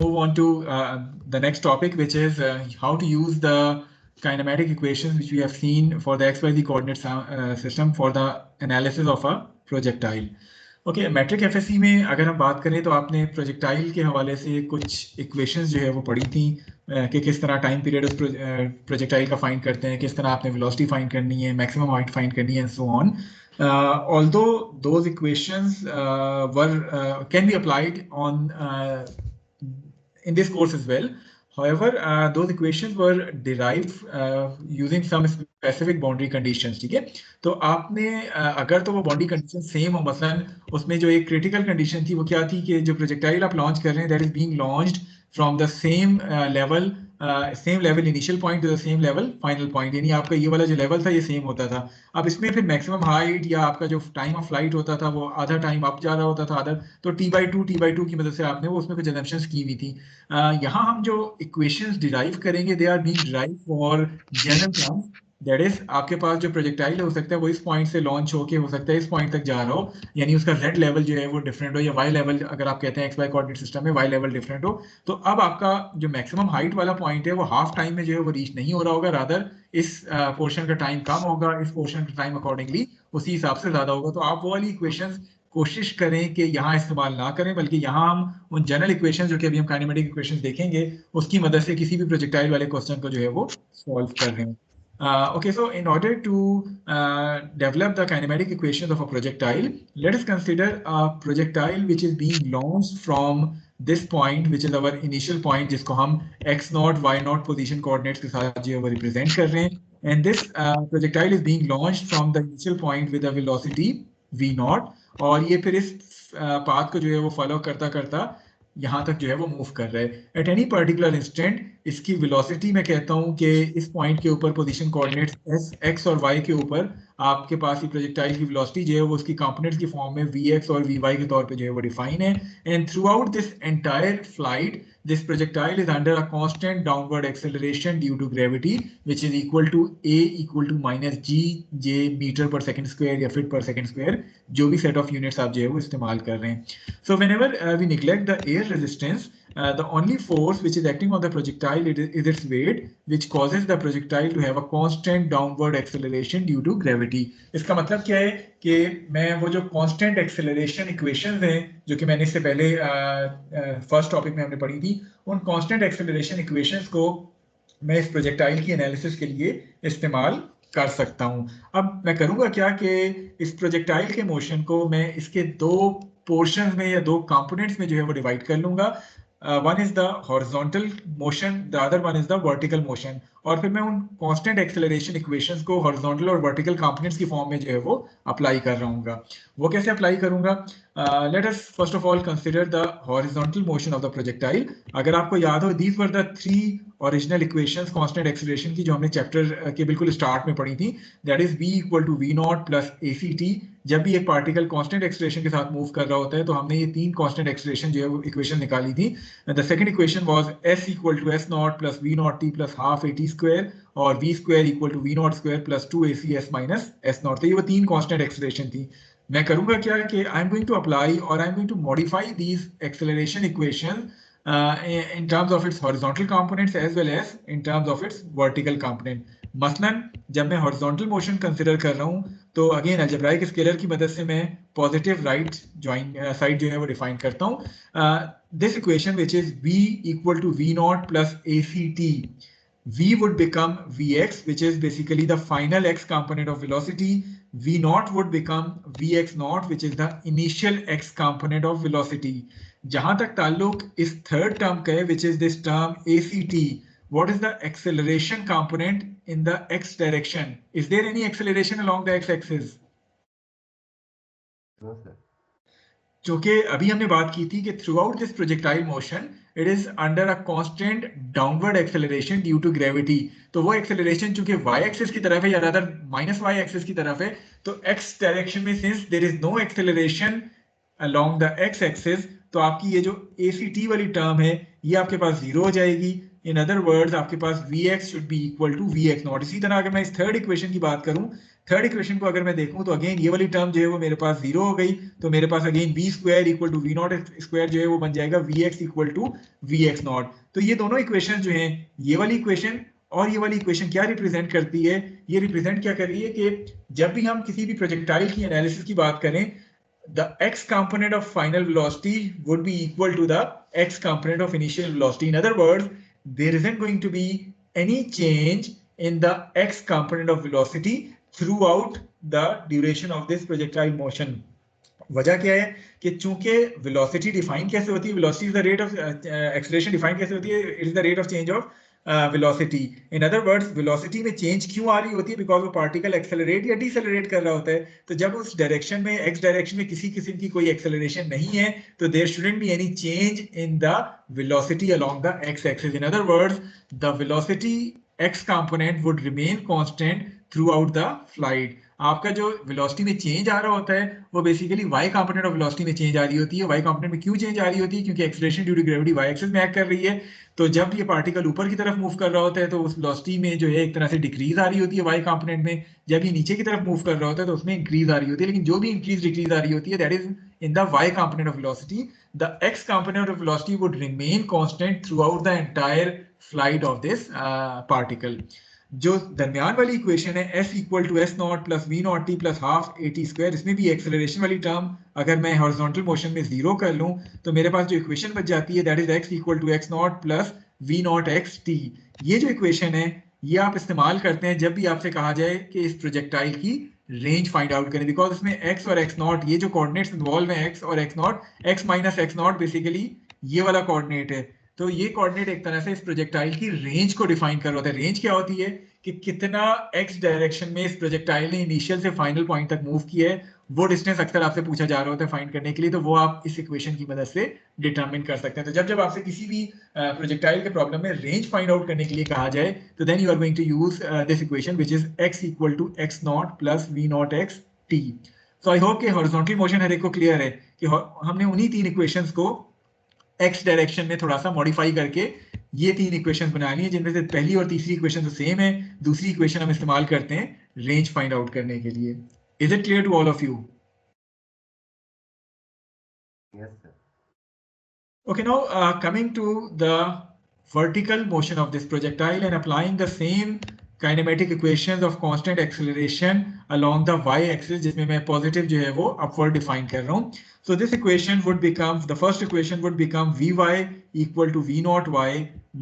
move on to the next topic, which is how to use the kinematic equations which we have seen for the XYZ coordinate system for the analysis of a projectile. Okay matric FSc में अगर हम बात करें तो आपने projectile के हवाले से कुछ इक्वेशंस जो है वो पढ़ी थी कि किस तरह टाइम पीरियड उस प्रोजेक्टाइल का फाइंड करते हैं, किस तरह आपने वेलोसिटी फाइंड करनी है, मैक्सिमम हाइट फाइंड करनी है and so on. Although those equations can be applied on in this course as well. However, those equations were derived using some specific boundary conditions. ठीक है, तो आपने अगर तो वो बाउंड्री कंडीशन सेम हो, मसलन उसमें जो एक क्रिटिकल कंडीशन थी वो क्या थी कि जो प्रोजेक्टाइल आप लॉन्च कर रहे हैं that is being launched from the same level initial point two the same level final point, यानी आपका ये वाला जो लेवल था ये सेम होता था. अब इसमें फिर मैक्सिमम हाइट या आपका जो टाइम ऑफ फ्लाइट होता था वो आधा टाइम अप जा रहा होता था, आधा तो t/2 की मदद से आपने वो उसमें कुछ एजम्पशंस की हुई थी. यहाँ हम जो इक्वेशंस डिराइव करेंगे they are being derive for general terms. That is आपके पास जो प्रोजेक्टाइल हो सकता है वो इस पॉइंट से लॉन्च होके हो सकता है इस पॉइंट तक जा रहा हो, यानी उसका z लेवल जो है वो डिफरेंट हो, या y लेवल अगर आप कहते हैं xy कोऑर्डिनेट सिस्टम में y लेवल डिफरेंट हो. तो अब आपका जो मैक्सिमम हाइट वाला पॉइंट है वो हाफ टाइम में जो है वो रीच नहीं हो रहा होगा, रादर इस पोर्शन का टाइम कम होगा, इस पोर्शन का टाइम अकॉर्डिंगली उसी हिसाब से ज्यादा होगा. तो आप वो वाली इक्वेशंस कोशिश करें कि यहाँ इस्तेमाल ना करें, बल्कि यहाँ हम उन जनरल इक्वेशन जो कि अभी हम काइनेमेटिक इक्वेशन देखेंगे उसकी मदद से किसी भी प्रोजेक्टाइल वाले क्वेश्चन को जो है वो सॉल्व कर रहे हैं. Okay, so in order to develop the kinematic equations of a projectile, let us consider a projectile which is being launched from this point, which is our initial point, जिसको हम x naught, y naught position coordinates के साथ जो है वो represent कर रहे हैं. And this projectile is being launched from the initial point with a velocity v naught, और ये फिर इस path को जो है वो follow करता करता यहाँ तक जो है वो मूव कर रहा है. एट एनी पर्टिकुलर इंस्टेंट इसकी वेलोसिटी मैं कहता हूँ कि इस पॉइंट के ऊपर पोजीशन कोऑर्डिनेट्स एस एक्स और वाई के ऊपर आपके पास ये प्रोजेक्टाइल की वेलोसिटी जो है वो उसकी कंपोनेंट्स की फॉर्म में वी एक्स और वी वाई के तौर पे जो है वो डिफाइन है. And through out this entire flight this projectile is under a constant downward acceleration due to gravity, which is equal to a equal to minus j meter per second square या feet per second square, जो भी set of units आप जो है वो इस्तेमाल कर रहे हैं. So whenever we neglect the air resistance, the only force which is acting on the projectile is its weight, which causes the projectile to have a constant downward acceleration due to gravity. इसका मतलब क्या है कि मैं वो जो constant acceleration equations हैं जो कि मैंने इससे पहले फर्स्ट टॉपिक में हमने पढ़ी थी, उन constant acceleration equations को मैं इस प्रोजेक्टाइल की एनालिसिस के लिए इस्तेमाल कर सकता हूं. अब मैं करूंगा क्या कि इस प्रोजेक्टाइल के मोशन को मैं इसके दो पोर्शंस में या दो कंपोनेंट्स में जो है वो डिवाइड कर लूंगा. One is the horizontal motion, the other one is the vertical motion, और फिर मैं उन कांस्टेंट एक्सेलरेशन इक्वेशंस को हॉरिजॉन्टल और वर्टिकल कंपोनेंट्स की फॉर्म में जो है वो अप्लाई कर रहा हूँ. वो कैसे अप्लाई करूंगा? Let us first of all consider the horizontal motion of the projectile. अगर आपको याद हो, these were the three original equations constant acceleration की जो हमने चैप्टर के बिल्कुल स्टार्ट में पढ़ी थी. That is v equal to v nought plus act. जब भी एक पार्टिकल कांस्टेंट एक्सेलरेशन के साथ मूव कर रहा होता है तो हमने ये तीन कांस्टेंट एक्सेलरेशन जो है वो इक्वेशन निकाली थी. The second equation was s equal to s nought plus v nought t plus half at square, और v square equal to v nought square plus 2ac s minus s nought. तो ये वो तीन constant acceleration थी. मैं करूंगा क्या कि I am going to apply और I am going to modify these acceleration equation in terms of its horizontal components as well as in terms of its vertical component. मसलन जब मैं हॉरिजॉन्टल मोशन कंसिडर कर रहा हूँ तो again algebraic scalar की मदद से मैं पॉजिटिव राइट ज्वाइन साइड जो है वो डिफाइन करता हूँ. This equation which is v equal to v nought plus act, v would become vx, which is basically the final x component of velocity. v naught would become vx naught, which is the initial x component of velocity. जहां तक ताल्लुक इस third term का है, which is this term act, what is the acceleration component in the x direction? Is there any acceleration along the x axis? No, sir. जो कि अभी हमने बात की थी कि throughout this projectile motion it is under a constant downward acceleration due to gravity. तो वो एक्सेलरेशन चूंकि y एक्सिस की तरफ है या रादर माइनस y एक्सिस की तरफ है, तो x डायरेक्शन में since there is no acceleration along the x axis, तो आपकी ये जो act वाली टर्म है ये आपके पास 0 हो जाएगी। इन अदर वर्ड्स आपके पास Vx should be equal to Vx nought. इसी तरह अगर मैं इस थर्ड इक्वेशन की बात करूं, थर्ड इक्वेशन को अगर मैं देखूं तो अगेन ये वाली टर्म जो है वो मेरे पास 0 हो गई, तो मेरे पास again v square equal to v not square जो है वो बन जाएगा Vx equal to Vx not. तो ये दोनों इक्वेशन जो हैं, ये वाली इक्वेशन और ये वाली इक्वेशन क्या रिप्रेजेंट करती है? ये रिप्रेजेंट क्या कर रही है कि जब भी हम किसी भी प्रोजेक्टाइल की एनालिसिस की बात करें, the x component of final velocity would be equal to the x component of initial velocity. In other words, there isn't going to be any change in the x component of velocity throughout the duration of this projectile motion. वजह क्या है कि चूंकि velocity define कैसे होती है, velocity is the rate of acceleration define कैसे होती है, it is the rate of change of velocity. In other words, velocity में चेंज क्यों आ रही होती है? बिकॉज वो पार्टिकल एक्सेलरेट या डिसेलरेट कर रहा होता है। तो जब उस डायरेक्शन में, एक्स डायरेक्शन में किसी किस्म की कोई एक्सेलरेशन नहीं है, तो there shouldn't be any change in the velocity along the x axis. In other words, the velocity x component would remain constant throughout the flight. आपका जो वेलोसिटी में चेंज आ रहा होता है वो basically y component of velocity में change आ रही होती है। वाई कंपोनेंट में क्यों चेंज आ रही होती है? क्योंकि acceleration due to gravity y axis में एक्ट कर रही है। तो जब ये पार्टिकल ऊपर की तरफ मूव कर रहा होता है तो उस वेलोसिटी में जो है एक तरह से डिक्रीज आ रही होती है वाई कंपोनेंट में। जब ये नीचे की तरफ मूव कर रहा होता है तो उसमें इंक्रीज आ रही होती है। लेकिन जो भी इंक्रीज डिक्रीज आ रही होती है, that is in the y component of velocity. The x component of velocity would remain constant throughout the entire flight of this particle. जो दरमियान वाली इक्वेशन है s equal to s nought plus v nought t plus half a t square, इसमें भी acceleration वाली term अगर मैं horizontal motion में 0 कर लूं तो मेरे पास जो इक्वेशन बच जाती है that is x equal to x naught plus v naught x t. ये जो इक्वेशन है ये आप इस्तेमाल करते हैं जब भी आपसे कहा जाए कि इस प्रोजेक्टाइल की रेंज फाइंड आउट करें, बिकॉज इसमें x और x नॉट, ये जो कोऑर्डिनेट्स इन्वॉल्व हैं x और x not, x minus x not basically ये वाला कोऑर्डिनेट है। तो ये कोऑर्डिनेट एक तरह से इस प्रोजेक्टाइल की रेंज को डिफाइन कर रहा होता है। रेंज क्या होती है कि कितना x डायरेक्शन में इस प्रोजेक्टाइल ने इनिशियल से फाइनल पॉइंट तक मूव किया है, वो डिस्टेंस अक्सर आपसे पूछा जा रहा होता है फाइंड करने के लिए। तो वो आप इस इक्वेशन की मदद से डिटरमिन कर सकते हैं। तो जब जब आपसे किसी भी प्रोजेक्टाइल के प्रॉब्लम में रेंज फाइंड आउट करने के लिए कहा जाए तो then you are going to use this equation which is x equal to x naught plus v naught x t। So I hope कि हॉरिजॉन्टल मोशन हर एक को क्लियर है कि हमने उन्हीं तीन इक्वेशंस को x डायरेक्शन में थोड़ा सा मॉडिफाई करके ये तीन इक्वेशन बना ली है, जिनमें से पहली और तीसरी इक्वेशन तो सेम है, दूसरी इक्वेशन हम इस्तेमाल करते हैं रेंज फाइंड आउट करने के लिए। Is it clear to all of you? Yes, sir. Okay, now coming to the vertical motion of this projectile and applying the same kinematic equations of constant acceleration along the y-axis, जिसमें मैं positive जो है वो upward define कर रहा हूँ। So this equation would become, the first equation would become Vy equal to V naught y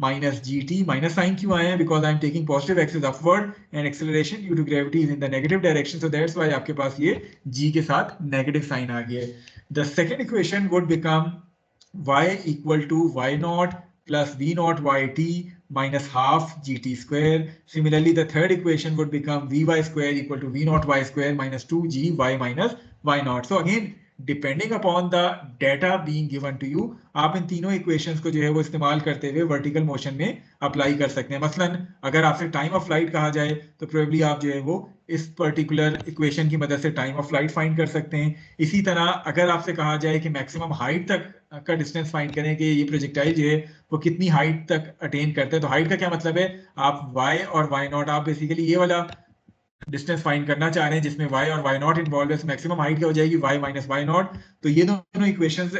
minus gt. Minus sign क्यों आया है? Because I am taking positive axis upward and acceleration due to gravity is in the negative direction. So that's why आपके पास ये g के साथ negative sign आ गया है। The second equation would become y equal to y naught plus v naught yt minus half gt square. Similarly, the third equation would become vy square equal to v naught y square minus 2g y minus y naught. So again, depending upon the data being given to you, आप इन तीनों equations को जो है वो इस्तेमाल करते हुए वर्टिकल मोशन में अप्लाई कर सकते हैं। मसलन अगर आपसे टाइम ऑफ फ्लाइट कहा जाए तो प्रोबेबली आप जो है वो इस पर्टिकुलर इक्वेशन की मदद से टाइम ऑफ फ्लाइट फाइंड कर सकते हैं। इसी तरह अगर आपसे कहा जाए कि मैक्सिमम हाइट तक का डिस्टेंस फाइंड करें कि ये प्रोजेक्टाइल जो है वो कितनी हाइट तक अटेन करते हैं, तो हाइट का क्या मतलब है, आप y और y नॉट, आप बेसिकली ये वाला डिस्टेंस फाइंड करना चाह रहे हैं जिसमें y और y नॉट इन्वॉल्व है, मैक्सिमम हाइट क्या हो जाएगी y माइनस y नॉट। तो ये दोनों इक्वेशंस,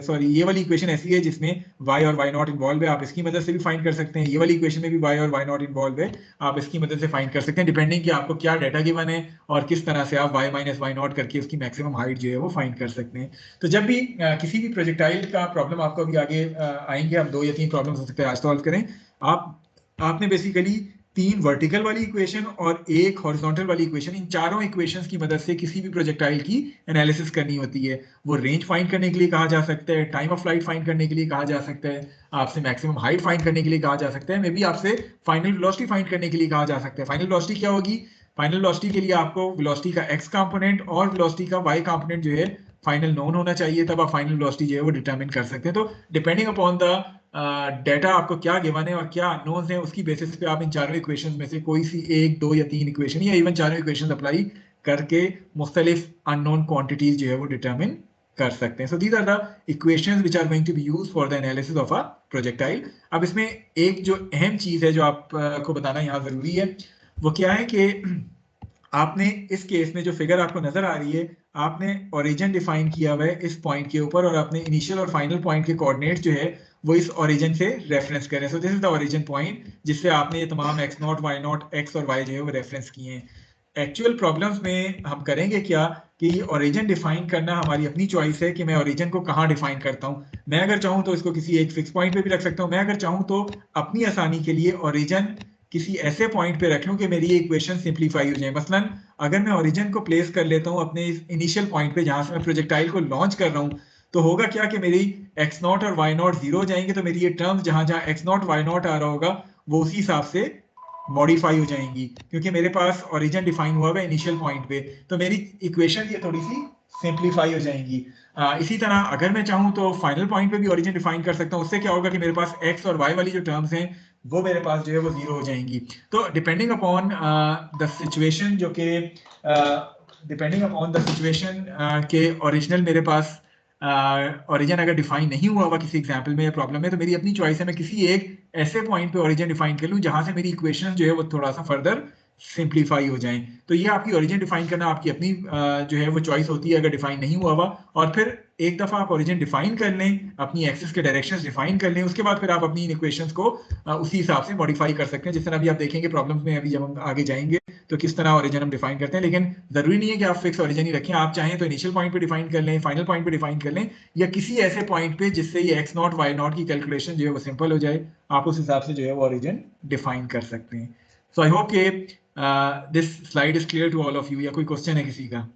सॉरी ये वाली इक्वेशन ऐसी है जिसमें y और y नॉट इन्वॉल्व है, आप इसकी मदद से भी फाइंड कर सकते हैं। ये वाली इक्वेशन में भी y और y नॉट इन्वॉल्व है, आप इसकी मदद से फाइंड कर सकते हैं, डिपेंडिंग कि आपको क्या डाटा गिवन है और किस तरह से आप y माइनस y नॉट करके उसकी मैक्सिमम हाइट जो है वो फाइंड कर सकते हैं। तो जब भी किसी भी प्रोजेक्टाइल का प्रॉब्लम आपको अभी आगे आएंगे, हम 2 या 3 प्रॉब्लम हो सकते हैं आज सॉल्व करें। आपने बेसिकली 3 वर्टिकल वाली इक्वेशन और एक हॉरिजॉन्टल वाली इक्वेशन, इन चारों इक्वेशंस की मदद से किसी भी प्रोजेक्टाइल की एनालिसिस करनी होती है। वो रेंज फाइंड करने के लिए कहा जा सकता है, टाइम ऑफ फ्लाइट फाइंड करने के लिए कहा जा सकता है, आपसे मैक्सिमम हाइट फाइंड करने के लिए कहा जा सकता है, मे बी आपसे फाइनल वेलोसिटी फाइंड करने के लिए कहा जा सकता है। फाइनल वेलोसिटी क्या होगी? फाइनल वेलोसिटी के लिए आपको वेलोसिटी का एक्स कंपोनेंट और वेलोसिटी का वाई कंपोनेंट जो है फाइनल नोन होना चाहिए, तब आप फाइनल वेलोसिटी जो है वो डिटरमिन कर सकते हैं। तो डिपेंडिंग अपॉन द डेटा आपको क्या गिवन है और क्या अननोन्स हैं, उसकी बेसिस पे आप इन चारों इक्वेशंस में से कोई सी 1, 2 या 3 इक्वेशन या इवन चारों इक्वेशंस अप्लाई करके मुख्तलिफ अननोन क्वांटिटीज जो है वो डिटरमिन कर सकते हैं. So these are the equations which are going to be used for the analysis of a projectile. अब इसमें एक जो अहम चीज है जो आपको बताना यहाँ जरूरी है वो क्या है कि आपने इस केस में जो फिगर आपको नजर आ रही है आपने ओरिजिन डिफाइन किया हुआ है इस पॉइंट के ऊपर और आपने इनिशियल और फाइनल पॉइंट के कोऑर्डिनेट्स जो है वो इस ओरिजिन से रेफरेंस करें. So this is the origin point जिससे आपने ये तमाम x not y not x और y जो है वो रेफरेंस किए हैं. एक्चुअल प्रॉब्लम्स में हम करेंगे क्या कि ओरिजिन डिफाइन करना हमारी अपनी चॉइस है कि मैं ओरिजिन को कहाँ डिफाइन करता हूँ. मैं अगर चाहूँ तो इसको किसी एक फिक्स पॉइंट पे भी रख सकता हूँ. मैं अगर चाहूँ तो अपनी आसानी के लिए ओरिजिन किसी ऐसे पॉइंट पे रख लूं कि मेरी ये इक्वेशन सिंप्लीफाई हो जाए. मसलन अगर मैं ओरिजिन को प्लेस कर लेता हूँ अपने इनिशियल पॉइंट पे जहां से मैं प्रोजेक्टाइल को लॉन्च कर रहा हूँ तो होगा क्या कि मेरी x नॉट और y नॉट जीरो हो जाएंगे. तो मेरी ये टर्म्स जहां जहां x नॉट y नॉट आ रहा होगा वो उसी हिसाब से मॉडिफाई हो जाएंगी क्योंकि मेरे पास ओरिजिन डिफाइन हुआ है इनिशियल पॉइंट पे. तो मेरी इक्वेशन ये थोड़ी सी सिंप्लीफाई हो जाएंगी. इसी तरह अगर मैं चाहूँ तो फाइनल पॉइंट पे भी ओरिजिन डिफाइन कर सकता हूँ. उससे क्या होगा कि मेरे पास x और y वाली जो टर्म्स हैं वो मेरे पास जो है वो जीरो हो जाएंगी. तो डिपेंडिंग अपॉन द सिचुएशन जो कि डिपेंडिंग अपॉन द सिचुएशन के ओरिजिनल मेरे पास ओरिजिन अगर डिफाइन नहीं हुआ हुआ किसी एग्जांपल में या प्रॉब्लम में तो मेरी अपनी चॉइस है मैं किसी एक ऐसे पॉइंट पे ओरिजिन डिफाइन कर लूं जहां से मेरी इक्वेशन जो है वो थोड़ा सा फर्दर सिंप्लीफाई हो जाएं. तो ये आपकी ओरिजिन डिफाइन करना आपकी अपनी जो है वो चॉइस होती है अगर डिफाइन नहीं हुआ हुआ. और फिर एक दफा आप ओरिजिन डिफाइन कर लें अपनी एक्सिस के डायरेक्शंस डिफाइन कर लें उसके बाद फिर आप अपनी इन इक्वेशंस को उसी हिसाब से मॉडिफाई कर सकते हैं. जिस तरह अभी आप देखेंगे प्रॉब्लम्स में अभी जब हम आगे जाएंगे तो किस तरह ओरिजिन हम डिफाइन करते हैं. लेकिन जरूरी नहीं है कि आप फिक्स ओरिजिन ही रखें. आप चाहें तो इनिशियल पॉइंट पे डिफाइन कर लें फाइनल पॉइंट पे डिफाइन कर लें या किसी ऐसे पॉइंट पे जिससे ये एक्स नॉट वाई नॉट की कैलकुलेशन जो है वो सिंपल हो जाए. आप उस हिसाब से जो है वो ओरिजिन डिफाइन कर सकते हैं. सो आई होप के this slide is clear to all of you. या कोई क्वेश्चन है किसी का?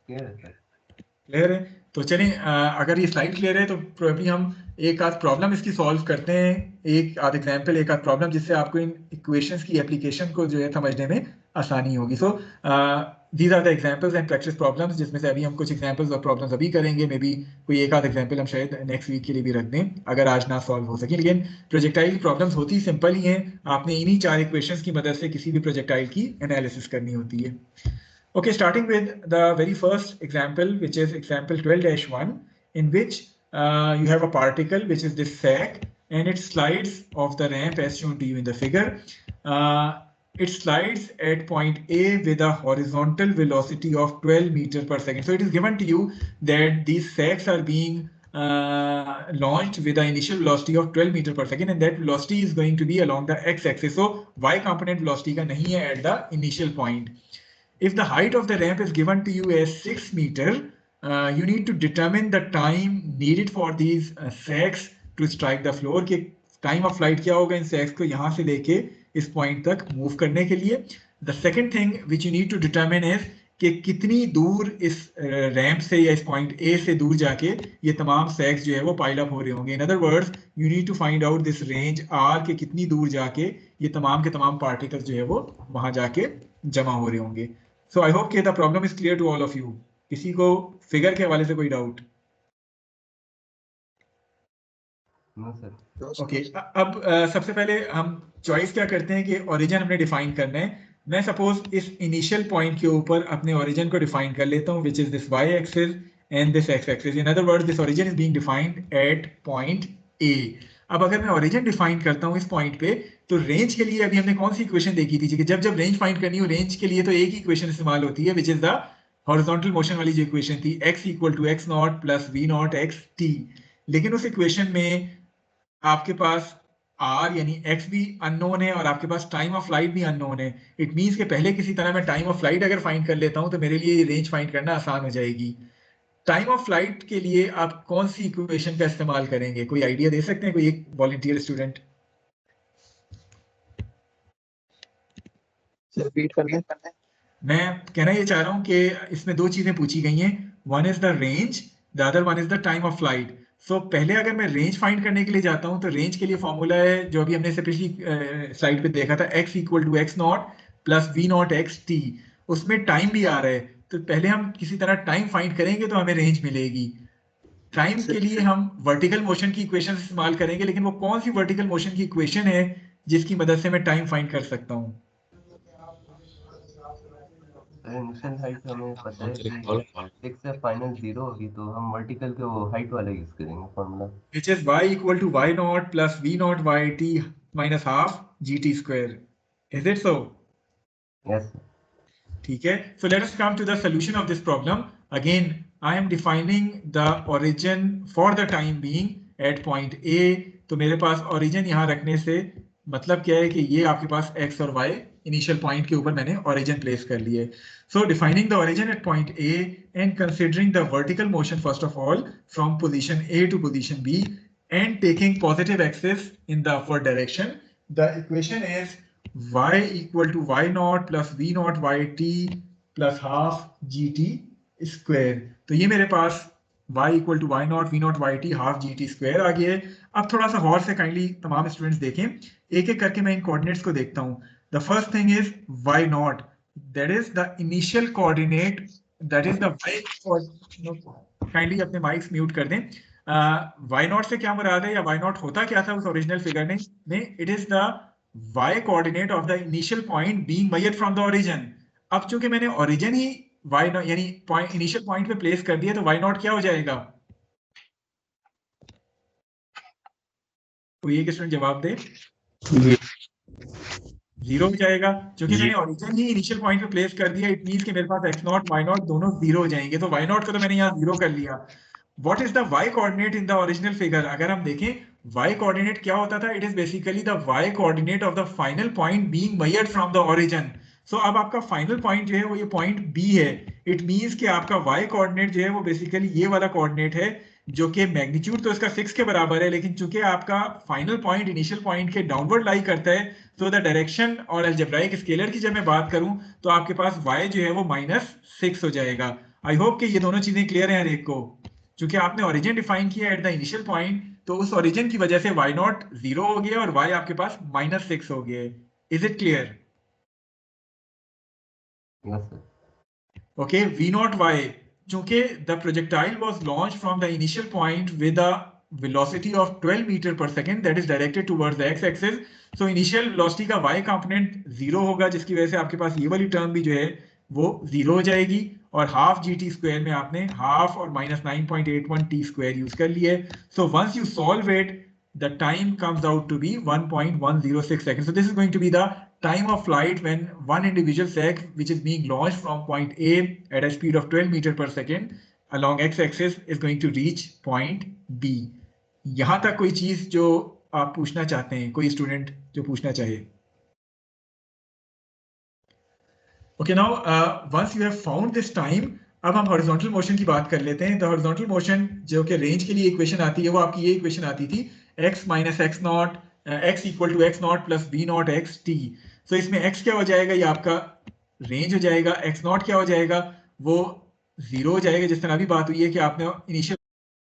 क्लियर है. तो चलें अगर ये स्लाइड क्लियर है तो प्रोबेबली हम एक आध प्रॉब्लम इसकी सॉल्व करते हैं. एक आध एग्जांपल एक आध प्रॉब्लम जिससे आपको इन इक्वेशंस की एप्लीकेशन को जो है समझने में आसानी होगी. So these are the examples and practice problems जिसमें से अभी हम कुछ एग्जांपल्स और प्रॉब्लम्स अभी करेंगे. मे बी कोई एक आध एग्जांपल हम शायद नेक्स्ट वीक के लिए भी रख दें अगर आज ना सॉल्व हो सके. लेकिन प्रोजेक्टाइल प्रॉब्लम्स होती सिंपल ही हैं. आपने इन्हीं 4 इक्वेशंस की मदद से किसी भी प्रोजेक्टाइल की एनालिसिस करनी होती है. Okay, starting with the very first example, which is example 12-1, in which you have a particle, which is this sac, and it slides off the ramp as shown to you in the figure. It slides at point A with a horizontal velocity of 12 meters per second. So it is given to you that these sacs are being launched with the initial velocity of 12 meters per second, and that velocity is going to be along the x-axis. So y component velocity का नहीं है at the initial point. If the height of the ramp is given to you as 6 meters, you need to determine the time needed for these sacs to strike the floor. कि time of flight क्या होगा इन sacs को यहाँ से लेके इस point तक move करने के लिए. The second thing which you need to determine is कि कितनी दूर इस रैंप से या इस पॉइंट ए से दूर जाके ये तमाम सैक्स जो है वो पाइल अप हो रहे होंगे. In other words you need to find out this range R के कितनी दूर जाके ये तमाम के तमाम पार्टिकल्स जो है वो वहां जाके जमा हो रहे होंगे. सो आई होप कि the problem is clear to all of you. किसी को फिगर के हवाले से कोई डाउट? ओके अब सबसे पहले हम चॉइस क्या करते हैं कि ओरिजिन हमने डिफाइन करना है. मैं सपोज इस इनिशियल पॉइंट के ऊपर अपने ओरिजिन को डिफाइन कर लेता हूँ, which is this y axis and this x axis. In other words this origin is being defined at point A. अब अगर मैं ओरिजिन डिफाइन करता हूँ इस पॉइंट पे तो रेंज के लिए अभी हमने कौन सी इक्वेशन देखी थी कि जब जब रेंज फाइंड करनी हो रेंज के लिए तो एक ही इक्वेशन इस्तेमाल होती है, which is the horizontal motion वाली जो इक्वेशन थी x equal to x naught plus v naught x t. लेकिन उस इक्वेशन में आपके पास r यानी x भी अननोन है और आपके पास टाइम ऑफ फ्लाइट भी अननोन है. इट मींस कि पहले किसी तरह मैं टाइम ऑफ फ्लाइट अगर फाइंड कर लेता हूं तो मेरे लिए रेंज फाइंड करना आसान हो जाएगी. टाइम ऑफ फ्लाइट के लिए आप कौन सी इक्वेशन का इस्तेमाल करेंगे? कोई आइडिया दे सकते हैं कोई एक वॉलंटियर स्टूडेंट? रिपीट करना है. मैं कहना ये चाह रहा हूं कि इसमें दो चीजें पूछी गई हैं. One is the range, the other one is the time of flight. So पहले अगर मैं रेंज फाइंड करने के लिए जाता हूं तो रेंज के लिए फॉर्मूला है जो अभी हमने से पिछली स्लाइड पे देखा था, x equal to x naught plus v naught x t. उसमें टाइम भी आ रहा है तो पहले हम किसी तरह टाइम फाइंड करेंगे तो हमें रेंज मिलेगी. टाइम के लिए हम वर्टिकल मोशन की इक्वेशन इस्तेमाल करेंगे, लेकिन वो कौन सी वर्टिकल मोशन की इक्वेशन है जिसकी मदद से मैं टाइम फाइंड कर सकता हूँ? इनिशियल हाइट हमें पता है कि 6 से फाइनल 0 होगी, तो हम वर्टिकल के वो हाइट वाला यूज करेंगे formula, which is y equal to y naught plus v naught yt minus half gt square. Is it so? Yes ठीक है. So let us come to the solution of this problem. Again, I am defining the origin for the time being at point A. तो मेरे पास origin यहाँ रखने से मतलब क्या है कि ये आपके पास x और y इनिशियल पॉइंट के ऊपर मैंने origin प्लेस कर लिए. So defining the origin at point A and considering the vertical motion first of all from position A to position B and taking positive axis in the upward direction, the equation is y equal to y naught plus v naught yt plus half gt square. तो ये मेरे पास y equal to y naught v naught yt half gt square आ गया है. अब थोड़ा सा गौर से kindly तमाम स्टूडेंट्स देखें, एक एक करके मैं इन कोऑर्डिनेट्स को देखता हूं. The first thing is y naught, that is the initial coordinate, that is the y kindly अपने माइक्स म्यूट कर दें. y naught से क्या मुराद है या y naught होता क्या था उस ओरिजिनल फिगर में it is the y coordinate of the initial point being measured from the origin. अब चूंकि मैंने ओरिजिन ही y naught यानी पॉइंट इनिशियल पॉइंट पे प्लेस कर दिया, तो y naught क्या हो जाएगा? कोई एक स्टूडेंट जवाब दे. 0 हो जाएगा. क्योंकि मैंने ओरिजिन ही इनिशियल पॉइंट पे प्लेस कर दिया, इट मींस कि मेरे पास x naught y naught दोनों 0 हो जाएंगे. तो y naught को तो मैंने यहाँ 0 कर लिया. What is the y coordinate in the original figure? अगर हम देखें y coordinate क्या होता था, it is basically the y coordinate of the final point being measured from the origin. So अब आपका फाइनल पॉइंट जो है वो ये पॉइंट B है. इट मींस कि आपका y कोऑर्डिनेट जो है वो बेसिकली ये वाला कोऑर्डिनेट है, जो कि मैग्नीट्यूड तो इसका 6 के बराबर है, लेकिन चूंकि आपका फाइनल पॉइंट इनिशियल पॉइंट के डाउनवर्ड लाई करता है, तो द डायरेक्शन और अलजेब्राइक स्केलर की जब मैं बात करूं तो आपके पास y जो है वो -6 हो जाएगा. आई होप कि ये दोनों चीजें क्लियर हैं हर एक को. क्योंकि आपने ओरिजिन डिफाइन किया एट द इनिशियल पॉइंट, तो उस ओरिजिन की वजह से y नॉट 0 हो गया और y आपके पास -6 हो गया. Is it clear? Yes sir. Okay, v naught y, चूंकि the projectile was launched from the initial point with a velocity of 12 meter per second that is directed towards the x axis. So initial velocity का y component 0 होगा, जिसकी वजह से आपके पास ये वाली term भी जो है वो 0 हो जाएगी. और हाफ gt स्क्वायर में आपने हाफ और -9.81 t स्क्वायर यूज कर लिए. So once you solve it, the time comes out to be 1.106 seconds. So this is going to be the time of flight when one individual sac which is being launched from point A at a speed of 12 meter per second along x-axis is going to reach point B. यहां तक कोई चीज जो आप पूछना चाहते हैं, कोई स्टूडेंट जो पूछना चाहे? Okay, now once you have found this time, अब हम हॉरिजॉन्टल मोशन की बात कर लेते हैं. तो हॉरिजॉन्टल मोशन जो कि रेंज के लिए इक्वेशन आती है, वो आपकी ये इक्वेशन आती थी x minus x naught x equal to x naught plus v naught x t. So इसमें x क्या हो जाएगा, ये आपका रेंज हो जाएगा. x naught क्या हो जाएगा, वो 0 हो जाएगा, जिस तरह अभी बात हुई है कि आपने इनिशियल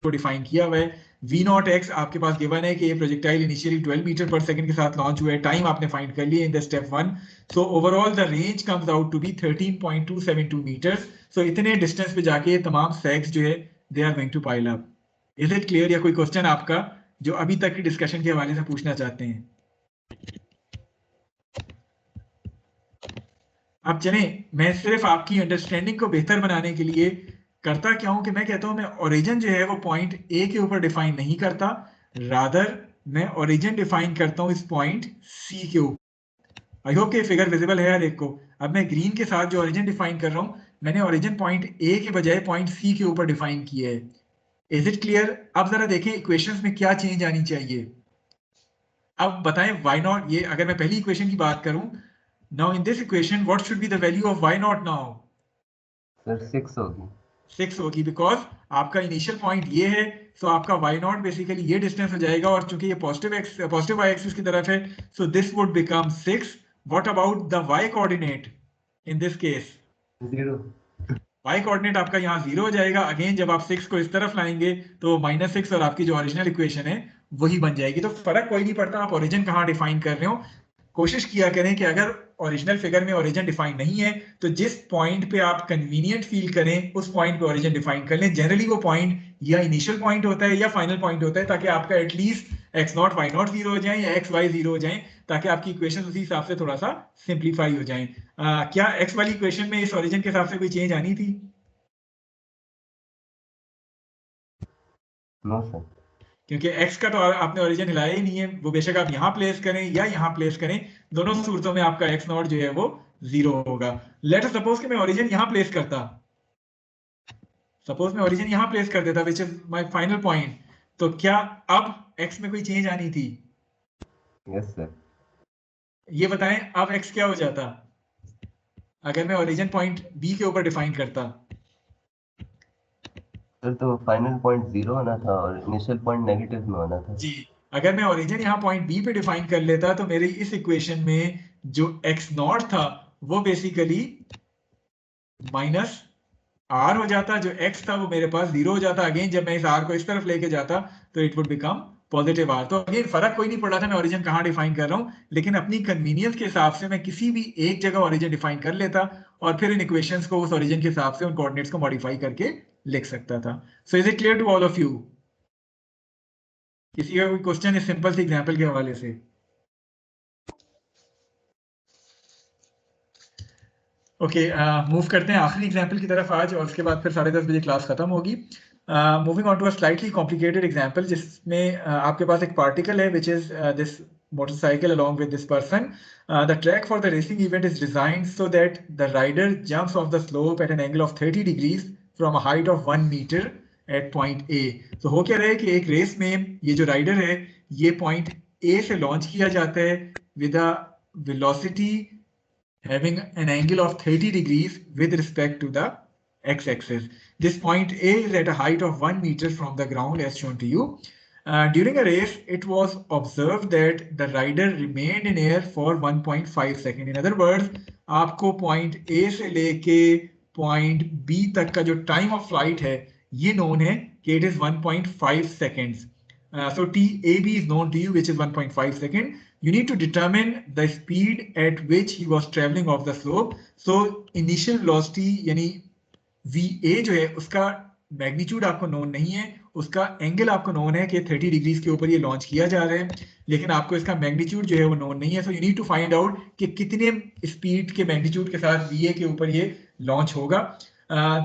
को डिफाइन किया हुआ है. v naught x आपके पास गिवन है कि ये प्रोजेक्टाइल इनिशियली 12 मीटर पर सेकंड के साथ लॉन्च हुआ है. टाइम आपने फाइंड कर लिया in the step 1. So overall the range comes out to be 13.272 meters. So इतने डिस्टेंस पे जाके ये तमाम सैक्स जो है they are going to pile up. Is it clear? या कोई क्वेश्चन आपका जो अभी तक की डिस्कशन के हवाले से पूछना चाहते हैं? अब चलें, मैं सिर्फ आपकी अंडरस्टैंडिंग को बेहतर बनाने के लिए करता क्या हूं कि मैं कहता हूं मैं ओरिजिन जो है वो पॉइंट ए के ऊपर डिफाइन नहीं करता, रादर मैं ओरिजिन डिफाइन करता हूं इस पॉइंट सी के ऊपर. आई होप कि फिगर विजिबल है हर एक को. अब मैं ग्रीन के साथ जो ओरिजिन डिफाइन कर रहा हूं, मैंने ओरिजिन पॉइंट ए के बजाय पॉइंट सी के ऊपर डिफाइन किया है. Is it clear? अब जरा देखें इक्वेशंस में क्या चेंज आनी चाहिए. अब बताएं y नॉट, ये अगर मैं पहली इक्वेशन की बात करूं, now in this equation what should be the value of y not now? Sir 6 होगी. 6 होगी, बिकॉज आपका इनिशियल पॉइंट ये है. सो आपका y नॉट बेसिकली ये डिस्टेंस हो जाएगा, और चूंकि ये पॉजिटिव y एक्सिस की तरफ है, so this would become 6. What about the y coordinate in this case? 0. y coordinate आपका यहाँ 0 हो जाएगा. अगेन जब आप 6 को इस तरफ लाएंगे तो -6 और आपकी जो ओरिजिनल इक्वेशन है वही बन जाएगी. तो फर्क कोई नहीं पड़ता आप ओरिजिन कहाँ डिफाइन कर रहे हो. कोशिश किया करें कि अगर ओरिजिनल फिगर में ओरिजिन डिफाइन नहीं है, तो जिस पॉइंट पे आप कन्वीनियंट फील करें उस पॉइंट पे ओरिजिन डिफाइन कर लें. जनरली वो पॉइंट या इनिशियल पॉइंट होता है या फाइनल पॉइंट होता है, ताकि आपका एटलीस्ट x0 y0 0 हो जाए या xy 0 हो जाए. ताकि आपकी इक्वेशन उसी हिसाब से थोड़ा सा सिंप्लीफाई हो जाए। क्या एक्स वाली इक्वेशन में इस ओरिजिन के हिसाब से कोई चेंज आनी थी? No sir. क्योंकि x का तो आपने ओरिजिन हिलाया ही नहीं है, वो बेशक आप यहाँ प्लेस करें या यहाँ प्लेस करें, दोनों सूरतों में आपका x नॉट जो है वो 0 होगा। लेट अस सपोज कि मैं ओरिजिन यहाँ प्लेस करता, सपोज मैं ओरिजिन यहाँ प्लेस कर देता which is my final point, तो क्या अब x में कोई चेंज आनी थी? Yes sir. ये बताएं अब x क्या हो जाता अगर मैं ओरिजिन पॉइंट b के ऊपर डिफाइन करता? सर तो फाइनल पॉइंट 0 होना था और इनिशियल पॉइंट नेगेटिव में होना था। जी, अगर मैं ओरिजिन यहाँ पॉइंट बी पे डिफाइन कर लेता तो मेरी इस इक्वेशन में जो x नॉट था वो बेसिकली माइनस r हो जाता, जो x था वो मेरे पास 0 हो जाता। अगेन जब मैं इस r को इस तरफ लेके जाता तो it would become positive r। तो अगेन फर्क कोई नहीं पड़ रहा था मैं ओरिजिन कहाँ डिफाइन कर रहा हूँ, लेकिन अपनी कन्वीनियंस के हिसाब से मैं किसी भी एक जगह ओरिजिन डिफाइन कर लेता और फिर इन इक्वेशंस को उस ओरिजिन के हिसाब से उन कोऑर्डिनेट्स को मॉडिफाई करके लिख सकता था। So is it clear to all of you? किसी का कोई क्वेश्चन इस सिंपल सी एग्जांपल के हवाले से? ओके, मूव करते हैं आखिरी एग्जांपल की तरफ आज, और उसके बाद फिर 10:30 बजे क्लास खत्म होगी। Moving on to a slightly complicated example, जिसमें आपके पास एक पार्टिकल है which is this motorcycle along with this person. The track for the racing event is designed so that the rider jumps off the slope at an angle of 30 degrees from a height of 1 meter at point A. तो हो क्या रहा है कि एक race में ये जो राइडर है ये पॉइंट A से लॉन्च किया जाता है with a velocity having an angle of 30 degrees with respect to the x-axis. This point A is at a height of 1 meter from the ground as shown to you. During a race, it was observed that the rider remained in air for 1.5 seconds. In other words, आपको point A से लेके point B तक का जो time of flight है, ये known है कि it is 1.5 seconds. So TAB is known to you, which is 1.5 second. You need to determine the speed at which he was traveling off the slope. So initial velocity यानी VA जो है उसका magnitude आपको known नहीं है, उसका angle आपको known है कि 30 डिग्रीज के ऊपर ये लॉन्च किया जा रहा है, लेकिन आपको इसका मैग्नीट्यूड जो है वो नोन नहीं है। So you need to find out कि कितने स्पीड के मैग्नीट्यूड के साथ VA के ऊपर ये लॉन्च होगा।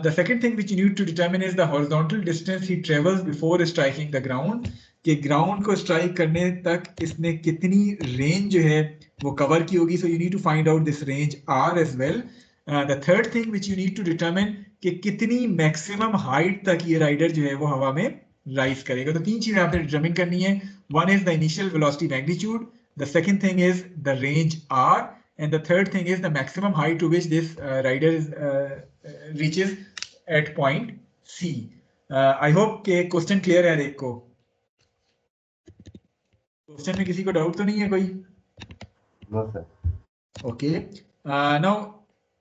The second thing which you need to determine is the horizontal distance he travels before striking the ground. कि ग्राउंड को स्ट्राइक करने तक इसने कितनी रेंज जो है वो कवर की होगी। So you need to find out this range R as well. The third thing which you need to determine कि कितनी मैक्सिमम हाइट तक ये राइडर जो है वो हवा में राइज करेगा। तो तीन चीजें आपने डिटरमिन करनी है। One is the initial velocity magnitude, the second thing is the range R, and the third thing is the maximum height to which this rider reaches at point C. I hope के question clear है हर एक को। Question में किसी को doubt तो नहीं है कोई? No sir. Okay. Now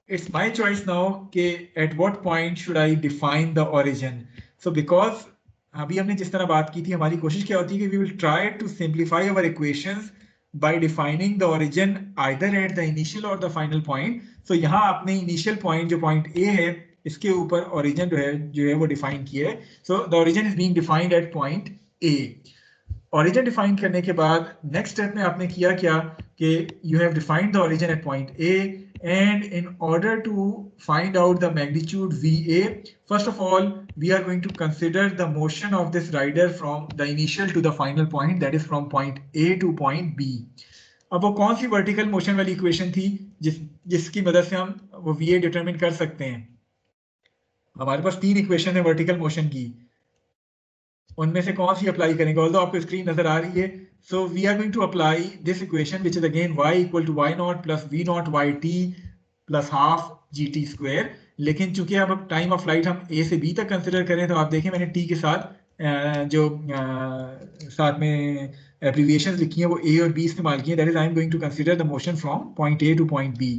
it's my choice now कि at what point should I define the origin. So because अभी हमने जिस तरह बात की थी, हमारी कोशिश क्या होती है कि we will try to simplify our equations by defining the origin either at the initial or the final point. So यहाँ आपने initial point जो point A है इसके ऊपर origin जो है वो define किया है. So the origin is being defined at point A. Origin define करने के बाद नेक्स्ट स्टेप में आपने किया क्या कि you have defined the origin at point A, and in order to find out the magnitude VA, first of all we are going to consider the motion of this rider from the initial to the final point, that is from point A to point B. अब वो कौन सी vertical motion वाली equation थी जिसकी मदद से हम वो VA डिटरमिन कर सकते हैं? हमारे पास तीन इक्वेशन है वर्टिकल मोशन की, उनमें से कौन सी अप्लाई करेंगे? ऑल्दो आपको स्क्रीन नजर आ रही है। So we are going to apply this equation which is again y equal to y naught plus v naught YT plus half GT square. लेकिन चूंकि अब टाइम ऑफ फ्लाइट हम A से B तक कंसिडर करें तो आप देखें मैंने T के साथ जो साथ में एब्रिविएशंस लिखी हैं वो A और B इस्तेमाल किए, that is I am going to consider the motion from point A to point B।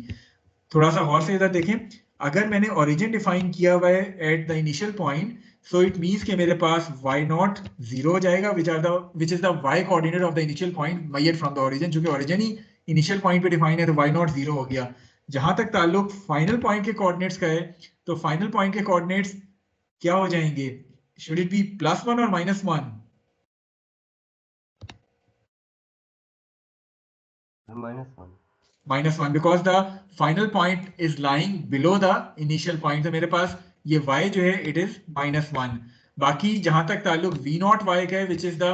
थोड़ा सा गौर से इधर देखें, अगर मैंने ओरिजिन डिफाइन किया हुआ है at the initial point, so it means कि मेरे पास y नॉट 0 हो जाएगा विच is the y coordinate of the initial point measured from the origin. चूंकि ओरिजिन ही इनिशियल पॉइंट पे डिफाइन है तो y नॉट 0 हो गया। जहां तक ताल्लुक फाइनल पॉइंट के कोऑर्डिनेट्स का है तो फाइनल पॉइंट के कोऑर्डिनेट्स क्या हो जाएंगे? शुड इट बी +1 और -1? -1 because the final point is lying below the initial point, तो मेरे पास ये y जो है it is -1. बाकी जहां तक ताल्लुक v नॉट y का है which is the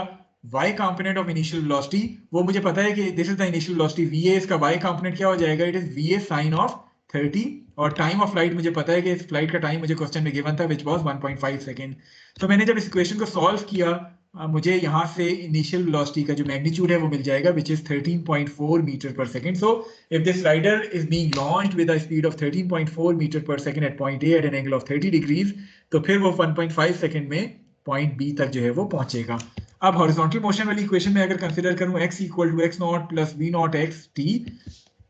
y component of initial velocity, वो मुझे पता है कि this is the initial velocity va, इसका y component क्या हो जाएगा, it is va sin of 30, और टाइम ऑफ फ्लाइट मुझे पता है कि इस फ्लाइट का टाइम मुझे क्वेश्चन में गिवन था which was 1.5 सेकेंड. तो मैंने जब इस इक्वेशन को सॉल्व किया मुझे यहाँ से इनिशियल वेलोसिटी का जो मैग्नीट्यूड है वो मिल जाएगा which is 13.4 मीटर पर second. So if this rider is being launched with a speed of 13.4 metre पर second at point A at an angle of 30 degrees, तो फिर वो 1.5 सेकंड में पॉइंट B तक जो है वो पहुंचेगा. अब हॉरिजॉन्टल मोशन वाली इक्वेशन में अगर कंसीडर करूं x equal to x naught plus v naught x t,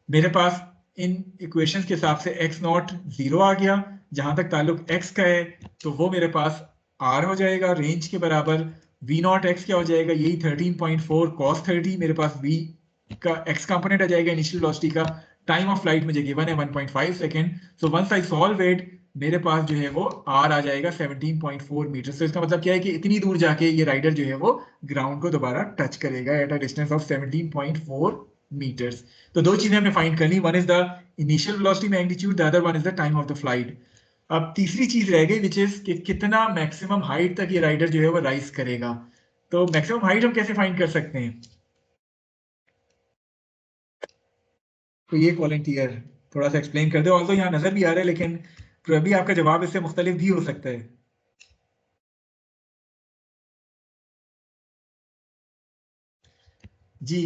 मेरे पास इन इक्वेशंस के हिसाब से x नॉट 0 आ गया. जहां तक ताल्लुक x का है तो वो मेरे पास r हो जाएगा रेंज के बराबर. v नॉट x क्या हो जाएगा, यही 13.4 cos 30, मेरे पास v का x कंपोनेंट आ जाएगा इनिशियल वेलोसिटी का. टाइम ऑफ फ्लाइट मुझे गिवन है 1.5 second. So once I solve it मेरे पास जो है वो r आ जाएगा 17.4 मीटर. तो इसका मतलब क्या है कि इतनी दूर जाके ये राइडर जो है वो ग्राउंड को दोबारा टच करेगा at a distance of 17.4 meters. तो दो चीजें हमने फाइंड करनी, one is the initial velocity magnitude, the other one is the time of the flight. अब तीसरी चीज रह गई विच इज कि कितना मैक्सिमम हाइट तक ये राइडर जो है वो राइज करेगा. तो मैक्सिमम हाइट हम कैसे फाइंड कर सकते हैं? तो ये वॉलंटियर थोड़ा सा एक्सप्लेन कर दो. ऑल्सो यहाँ नजर भी आ रहा है लेकिन अभी आपका जवाब इससे मुख्तलिफ भी हो सकता है. जी,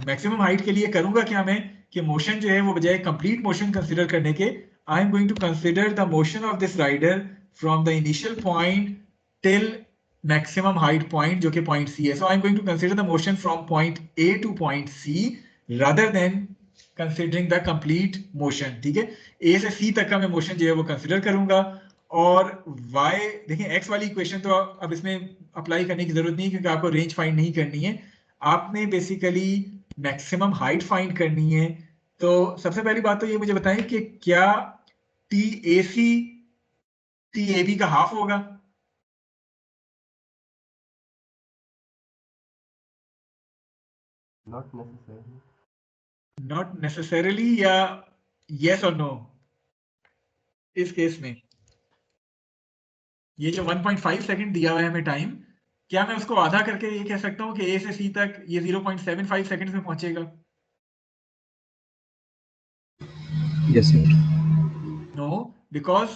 मैक्सिमम हाइट के लिए करूंगा क्या मैं कि मोशन जो है वो बजाय कंप्लीट मोशन कंसीडर करने के I am going to consider the motion of this rider from the initial point till maximum height point जो कि पॉइंट सी है. So I am going to consider the motion from point A to point C rather than considering the complete motion. ठीक है, ए से सी तक का मैं motion जो है वो कंसीडर करूंगा. और y देखिए x वाली इक्वेशन तो अब इसमें अप्लाई करने की जरूरत नहीं है क्योंकि आपको रेंज फाइंड नहीं करनी है, आपने बेसिकली मैक्सिमम हाइट फाइंड करनी है. तो सबसे पहली बात तो ये मुझे बताएं कि क्या t A C t A B का हाफ होगा? नॉट नेसेसरली या यस और नो? इस केस में ये जो 1.5 सेकंड दिया हुआ है हमें टाइम, क्या मैं उसको आधा करके ये कह सकता हूँ कि ए से सी तक ये 0.75 सेकंड्स में पहुंचेगा? Yes sir. नो, बिकॉज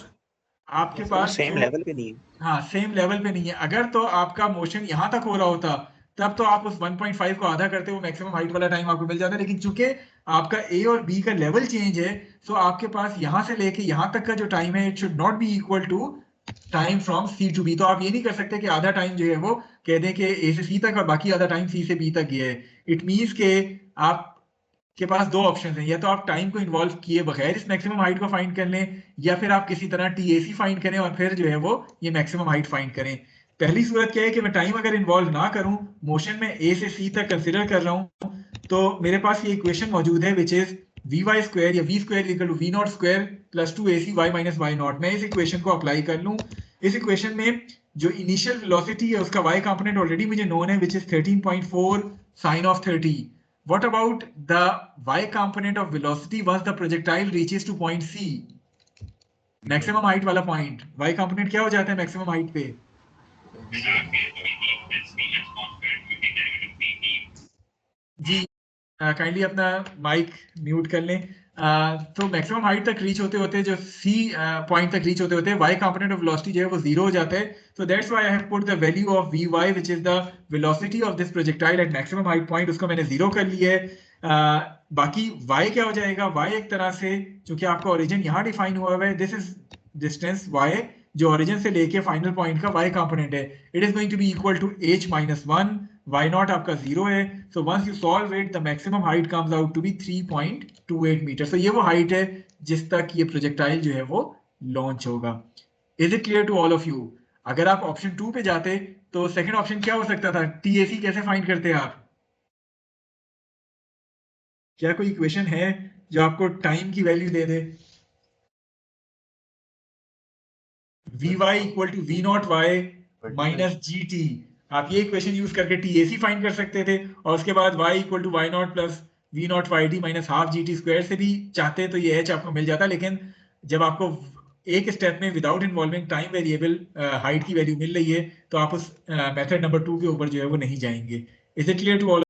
आपके पास सेम लेवल पे नहीं है. हाँ, सेम लेवल पे नहीं है. अगर तो आपका मोशन यहां तक हो रहा होता तब तो आप उस 1.5 को आधा करते हो मैक्सिमम हाइट वाला टाइम आपको मिल जाता है. लेकिन चूंकि आपका ए और बी का लेवल चेंज है सो आपके पास यहां से लेके यहां तक का जो टाइम है it should not be equal to time from C to B. तो आप ये नहीं कर सकते कि आधा टाइम जो है वो कह दें कि ए से सी तक और बाकी आधा टाइम सी से बी तक गया है. इट मीन्स के आप के पास दो ऑप्शन हैं, या तो आप टाइम को इन्वॉल्व किए बगैर इस मैक्सिमम हाइट को फाइंड कर लें या फिर आप किसी तरह टीएसी फाइंड करें और फिर जो है वो ये मैक्सिमम हाइट फाइंड करें. पहली सूरत क्या है कि मैं टाइम अगर इन्वॉल्व ना करूं, मोशन में ए से सी तक कंसिडर कर रहा हूं, तो मेरे पास ये इक्वेशन मौजूद है which is v y square या v square equal to v not square plus 2ac y minus y not. मैं इस इक्वेशन को अप्लाई कर लूं. इस इक्वेशन में जो इनिशियल वेलोसिटी है उसका y कंपोनेंट ऑलरेडी मुझे नोन है which is 13.4 sine of 30. What about the y component of velocity once the projectile reaches to point C? Maximum height वाला point. Y component क्या हो जाता है maximum height पे? जी, काइंडली अपना माइक म्यूट कर लें. तो मैक्सिमम हाइट तक रीच होते होते जो सी पॉइंट तक रीच होते होते y कंपोनेंट ऑफ वेलोसिटी जो है वो 0 हो जाता है. So that's why I have put the value of vy which is the velocity of this projectile at maximum height point, उसको मैंने 0 कर लिया है. बाकी y क्या हो जाएगा? y एक तरह से चूंकि आपका ओरिजिन यहाँ डिफाइन हुआ है, दिस इज डिस्टेंस y जो ओरिजिन से लेके फाइनल पॉइंट का y कंपोनेंट है, it is going to be equal to h minus 1. y not आपका 0 है. So once you solve it the maximum height comes out to be 3.28 metre. सो ये वो हाइट है जिस तक ये प्रोजेक्टाइल जो है वो लॉन्च होगा. Is it clear to all of you? अगर आप ऑप्शन 2 पे जाते तो सेकंड ऑप्शन क्या हो सकता था? टीएसी कैसे फाइंड करते हैं आप? क्या कोई इक्वेशन है जो आपको टाइम की वैल्यू दे दे? vy equal to v naught y minus g t. आप ये इक्वेशन यूज करके टीएसी फाइंड कर सकते थे और उसके बाद y equal to y naught plus v naught y t minus half g t square से भी चाहते तो ये एच आपको मिल जाता, लेकिन जब आपको एक स्टेप में without involving time variable height की वैल्यू मिल रही है तो आप उस मेथड नंबर 2 के ऊपर जो है वो नहीं जाएंगे। Is it clear to all?